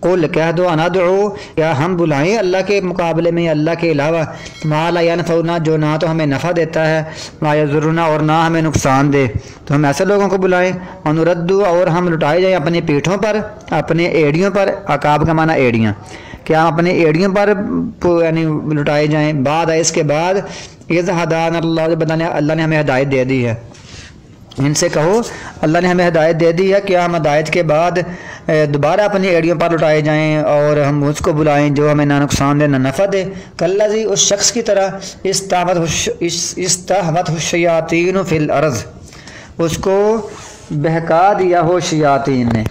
قل کہہ دو اندعو یا ہم بلائیں اللہ کے مقابلے میں اللہ کے علاوہ ما لا ینفعنا جو نہ تو ہمیں نفع دیتا ہے ما یضرنا اور نہ ہمیں نقصان دے، تو ہم ایسے لوگوں کو بلائیں ونردو اور ہم لٹائے جائیں اپنی پیٹھوں پر اپنے ایڑیوں پر، عقاب کا معنی ایڑیاں، کہ ہم اپنے ایڑیوں پر یعنی لٹائے جائیں بعد اس کے بعد اذ ہدانا اللہ جب اللہ نے ہمیں ہدایت دے دی ہے۔ ان سے کہو اللہ نے ہمیں ہدایت دے دی ہے کہ ہم ہدایت کے بعد دوبارہ اپنی ایڑیوں پر لٹائے جائیں اور ہم اس کو بلائیں جو ہمیں نہ نقصان دے نہ نفع دے۔ کالذی اس شخص کی طرح استہوتہ الشیاطین فی الارض، اس کو بہکا دیا ہو شیاطین نے،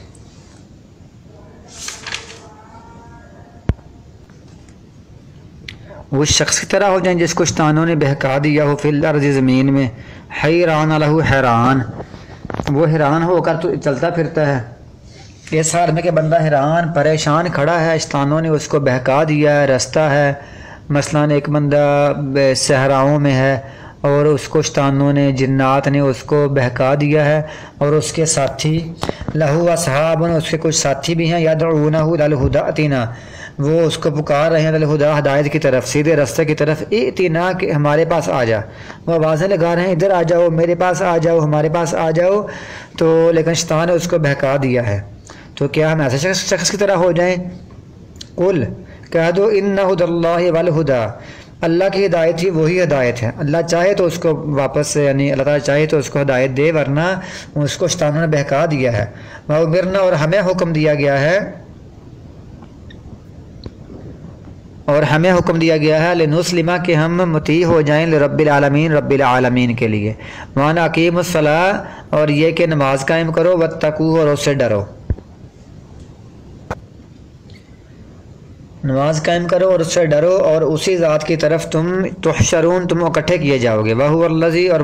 اس شخص کی طرح ہو جائیں جس کو شیطانوں نے بہکا دیا ہو فی الارض زمین میں، حیران لہو حیران، وہ حیران ہو کر تو چلتا پھرتا ہے اس حال میں کہ بندہ حیران پریشان کھڑا ہے، شیطانوں نے اس کو بہکا دیا ہے، رستہ ہے مثلاً ایک بندہ صحراؤں میں ہے اور اس کو شیطانوں نے جنات نے اس کو بہکا دیا ہے اور اس کے ساتھی لہو اصحاب، اس کے کچھ ساتھی بھی ہیں یدعونہ للہدی ائتنا، وہ اس کو پکار رہے ہیں للہدی ہدایت کی طرف، سیدھے راستے کی طرف، ائتنا کہ ہمارے پاس آ جا، وہ آوازیں لگا رہے ہیں ادھر آ جاؤ میرے پاس آ جاؤ ہمارے پاس آ جاؤ، تو لیکن شیطان نے اس کو بہکا دیا ہے۔ تو کیا ہم ایسے شخص کی طرح ہو جائیں؟ قل کہہ دو ان ھدی اللہ والہدی، اللہ کی ہدایت ہی وہی ہدایت ہے، اللہ چاہے تو اس کو واپس یعنی اللہ تعالیٰ چاہے تو اس کو ہدایت دے ورنہ اس کو شیطانوں نے بہکا دیا ہے۔ وَأُمِرْنَا اور ہمیں حکم دیا گیا ہے لنسلم کہ ہم مطیع ہو جائیں لرب العالمین رب العالمین کے لیے، وَأَنْ أَقِيمُوا الصَّلَاةَ اور یہ کہ نماز قائم کرو، وَاتَّقُوهُ اور اس سے ڈرو، نماز قائم کرو اور اس سے ڈرو اور اسی ذات کی طرف تم تحشرون تم اکٹھے کیے جاؤ گے، وَهُوَ الَّذِي اور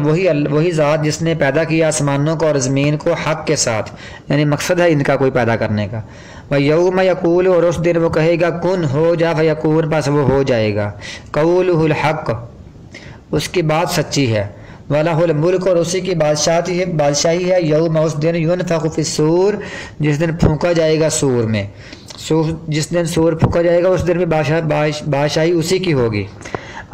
وہی ذات جس نے پیدا کیا آسمانوں کو اور زمین کو حق کے ساتھ، یعنی مقصد ہے ان کا کوئی پیدا کرنے کا، وَيَوْمَ يَقُولُ اور اس دن وہ کہے گا کن ہو جا فَيَكُونُ بس وہ ہو جائے گا، قَوْلُهُ الْحَقُّ اس کی بات سچی ہے، وَلَهُ الْمُلْكُ اور اسی کی بادشاہی ہے، یوم اس دن يُنفَخُ فِي الصُّورِ جس دن پھونکا جائے گا سور میں، جس دن سور پھونکا جائے گا اس دن میں بادشاہی اسی کی ہوگی،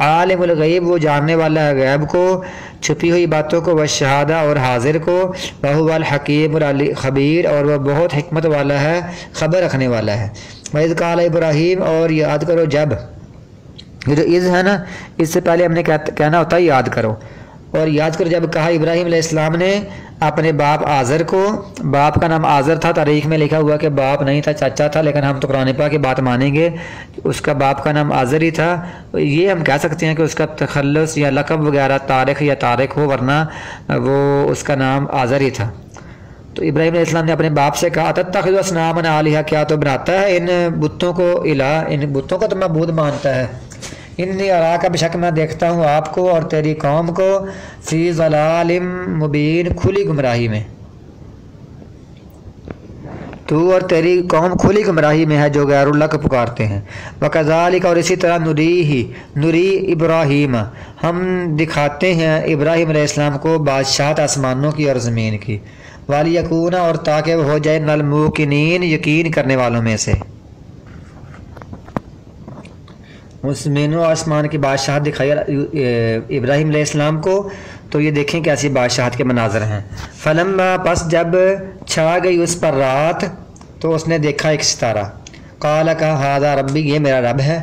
عالم الغیب وہ جاننے والا ہے غیب کو چھپی ہوئی باتوں کو، والشہادہ اور حاضر کو، وَهُوَ الْحَكِيمُ الْخَبِيرُ اور وہ بہت حکمت والا ہے خبر رکھنے والا ہے۔ وَإِذْ قَالَ ابراہیم اور یاد کرو جب، یہ جو از ہے نا اس سے پہلے ہم نے کہنا ہوتا ہے یاد کرو، اور یاد کرو جب کہا ابراہیم علیہ السلام نے اپنے باپ آزر کو، باپ کا نام آزر تھا، تاریخ میں لکھا ہوا کہ باپ نہیں تھا چاچا تھا، لیکن ہم تو قرآن پاک کی بات مانیں گے، اس کا باپ کا نام آزر ہی تھا، یہ ہم کہہ سکتے ہیں کہ اس کا تخلص یا لقب وغیرہ طارق یا طارق ہو ورنہ وہ اس کا نام آزر ہی تھا۔ تو ابراہیم علیہ السلام نے اپنے باپ سے کہا اتتخذ اصناما آلہۃ کیا تو بناتا ہے ان بتوں کو الہ، ان بتوں کو تو معبود مانتا ہے، انی اراک بشک میں دیکھتا ہوں آپ کو اور تیری قوم کو فی ضلال مبین کھلی گمراہی میں، تو اور تیری قوم کھلی گمراہی میں ہے جو غیر اللہ کو پکارتے ہیں، وکذالک اور اسی طرح نری ابراہیم ہم دکھاتے ہیں ابراہیم علیہ السلام کو بادشاہت آسمانوں کی اور زمین کی، والیکون اور تاکہ وہ ہو جائے من الموقنین یقین کرنے والوں میں سے، اس زمین و آسمان کی بادشاہت دکھائی ابراہیم علیہ السلام کو، تو یہ دیکھیں کہ ایسی بادشاہت کے مناظر ہیں۔ فلما پس جب چھا گئی اس پر رات تو اس نے دیکھا ایک ستارہ، قال کہا ھذا ربی یہ میرا رب ہے،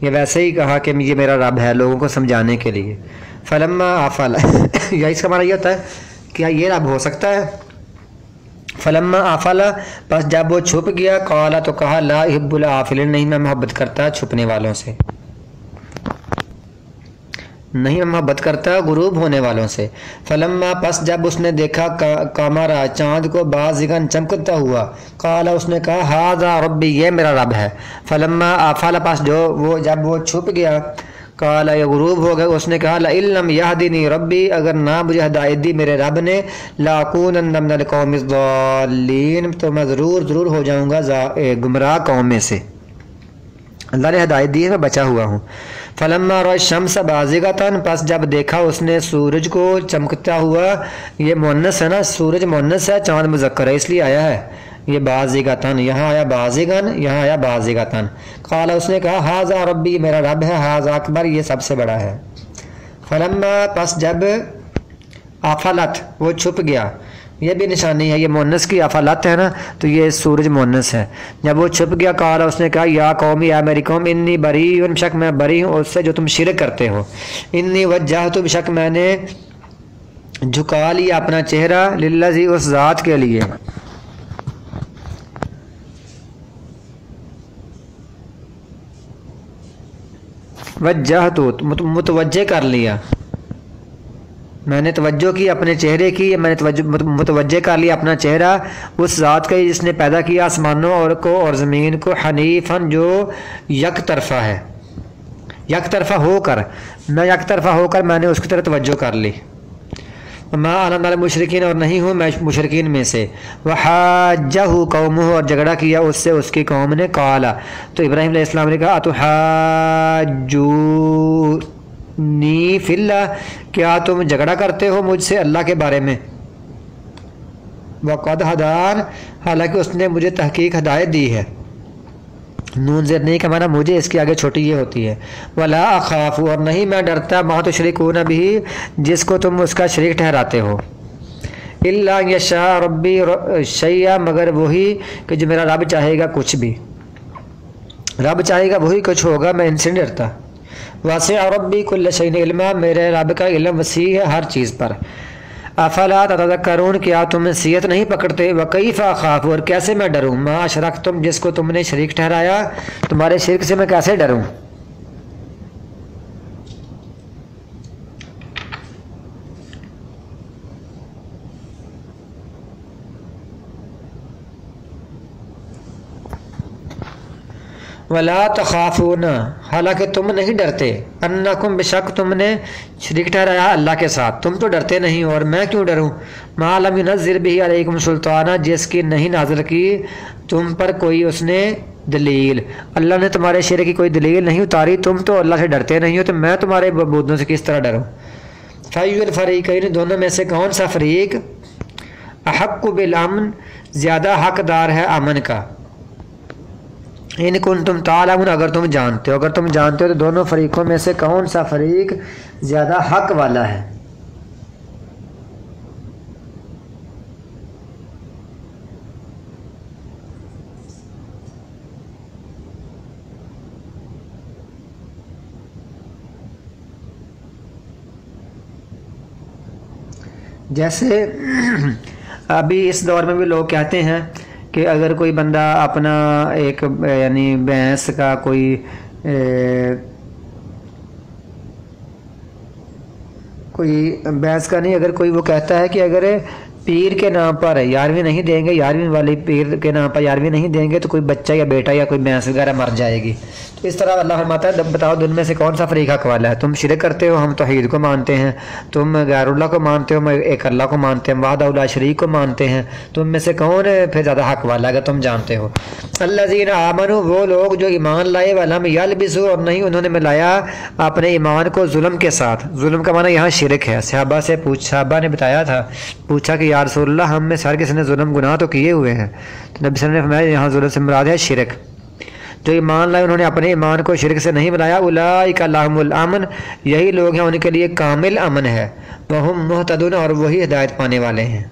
یہ ویسے ہی کہا کہ یہ میرا رب ہے لوگوں کو سمجھانے کے لیے، فلما آفل یا اس کا معنی یہ ہوتا ہے کیا یہ رب ہو سکتا ہے، فلما آفل بس جب وہ چھپ گیا، قال تو کہا لا احب العافلین نہیں میں محبت کرتا چھپنے والوں سے، نہیں میں محبت کرتا غروب ہونے والوں سے، فلما پس جب اس نے دیکھا قمرا چاند کو بازغن چمکتا ہوا، قال اس نے کہا ھذا ربی یہ میرا رب ہے، فلما آفل پس جب وہ چھپ گیا، قال یہ غروب ہو گئے، اس نے کہا لئن لم یہدنی ربی اگر نہ مجھے ہدایت دی میرے رب نے، لاکونن من القوم الضالین تو میں ضرور ہو جاؤں گا گمراہ قوم میں سے، اللہ نے ہدایت دی ہے میں بچا ہوا ہوں۔ فلما رأى الشمس بازغۃ پس جب دیکھا اس نے سورج کو چمکتا ہوا، یہ مؤنث ہے نا، سورج مؤنث ہے چاند مذکر ہے اس لیے آیا ہے، یہ بازغتن، یہاں آیا بازغن، یہاں آیا بازغتن۔ قال اس نے کہا ھذا ربی، میرا رب ہے، ھذا اکبر، یہ سب سے بڑا ہے۔ فلما، پس جب، افلت، وہ چھپ گیا، یہ بھی نشانی ہے، یہ مونس کی افلت ہے نا، تو یہ سورج مونس ہے۔ جب وہ چھپ گیا، قال اس نے کہا یا قومی، یا میری قوم، انی بری، بشک میں بری ہوں اس سے جو تم شرک کرتے ہو۔ انی وجہت، بشک میں نے جھکا لیا اپنا چہرہ، للذی، اس ذات کے لیے، وجہت، متوجہ کر لیا، میں نے توجہ کی اپنے چہرے کی، میں نے متوجہ کر لیا اپنا چہرہ اس ذات کا جس نے پیدا کیا آسمانوں اور زمین کو، حنیفاً، جو یک طرفہ ہے، یک طرفہ ہو کر، میں یک طرفہ ہو کر میں نے اس کی طرف توجہ کر لی۔ ما انا من المشرکین، اور نہیں ہوں میں مشرکین میں سے۔ وحاجہ قومہ، اور جھگڑا کیا اس سے اس کی قوم نے، قال، تو ابراہیم علیہ السلام نے کہا اتحاجونی فی اللہ، کیا تم جھگڑا کرتے ہو مجھ سے اللہ کے بارے میں؟ وقد ہدان، حالانکہ اس نے مجھے تحقیق ہدایت دی ہے۔ نون زیر نہیں کا معنی مجھے، اس کی آگے چھوٹی یہ ہوتی ہے۔ ولا اخاف، اور نہیں میں ڈرتا، ما تشرکون بھی، جس کو تم اس کا شریک ٹھہراتے ہو، الا یشاء ربی شیئا، مگر وہی کہ جو میرا رب چاہے گا کچھ بھی، رب چاہے گا وہی کچھ ہوگا، میں ان سے نہیں ڈرتا۔ واسع ربی کل شیء علما، میرے رب کا علم وسیع ہے ہر چیز پر۔ افلا تتذکرون، کیا تم نصیحت نہیں پکڑتے؟ وکیف اخاف، اور کیسے میں ڈروں، ما اشرکتم، جس کو تم نے شریک ٹھہرایا، تمہارے شرک سے میں کیسے ڈروں؟ ولا تخافون، حالانکہ تم نہیں ڈرتے، انکم، بشک تم نے شریک ٹھہرایا اللہ کے ساتھ، تم تو ڈرتے نہیں، اور میں کیوں ڈروں؟ ما لم ينزل به علیکم سلطانہ، جس کی نہیں نازل کی تم پر کوئی اس نے دلیل، اللہ نے تمہارے شرک کی کوئی دلیل نہیں اتاری، تم تو اللہ سے ڈرتے نہیں ہو، تو میں تمہارے معبودوں سے کس طرح ڈروں؟ فَأَيُّ الْفَرِيقَيْنِ، دونوں میں سے کون سا فریق، احق بالامن، زیادہ حقدار ہے امن کا، ان کنتم تعلمون، اگر تم جانتے ہو، اگر تم جانتے ہو تو دونوں فریقوں میں سے کون سا فریق زیادہ حق والا ہے۔ جیسے ابھی اس دور میں بھی لوگ کہتے ہیں کہ اگر کوئی بندہ اپنا ایک یعنی بھینس کا کوئی بھینس کا نہیں، اگر کوئی وہ کہتا ہے کہ اگر پیر کے نام پر یارویں نہیں دیں گے، یارویں والی پیر کے نام پر یارویں نہیں دیں گے تو کوئی بچہ یا بیٹا یا کوئی بھینس وغیرہ مر جائے گی، تو اس طرح اللہ فرماتا ہے بتاؤ دن میں سے کون سا فریق حق والا ہے؟ تم شرک کرتے ہو، ہم توحید کو مانتے ہیں، تم غیر اللہ کو مانتے ہو، ایک اللہ کو مانتے ہیں، وحدہ لا شریک کو مانتے ہیں، تم میں سے کون پھر زیادہ حق والا ہے اگر تم جانتے ہو؟ الذین آمنوا، وہ لوگ جو ایمان لائے، ولم یلبسوا، اور نہیں انہوں نے ملایا اپنے ایمان کو ظلم کے ساتھ، ظلم کا معنی یہاں شرک ہے۔ صحابہ سے صحابہ نے بتایا تھا، پوچھا کہ یا رسول اللہ ہم میں سے ہر کسی نے ظلم گناہ تو کیے ہوئے ہیں، تو نبی صلی اللہ علیہ وسلم نے فرمایا یہاں ظلم سے مراد ہے شرک، جو ایمان لائے انہوں نے اپنے ایمان کو شرک سے نہیں ملایا، اولئک لہم الامن، یہی لوگ ہیں ان کے لیے کامل امن ہے، وہم مہتدون، اور وہی ہدایت پانے والے ہیں۔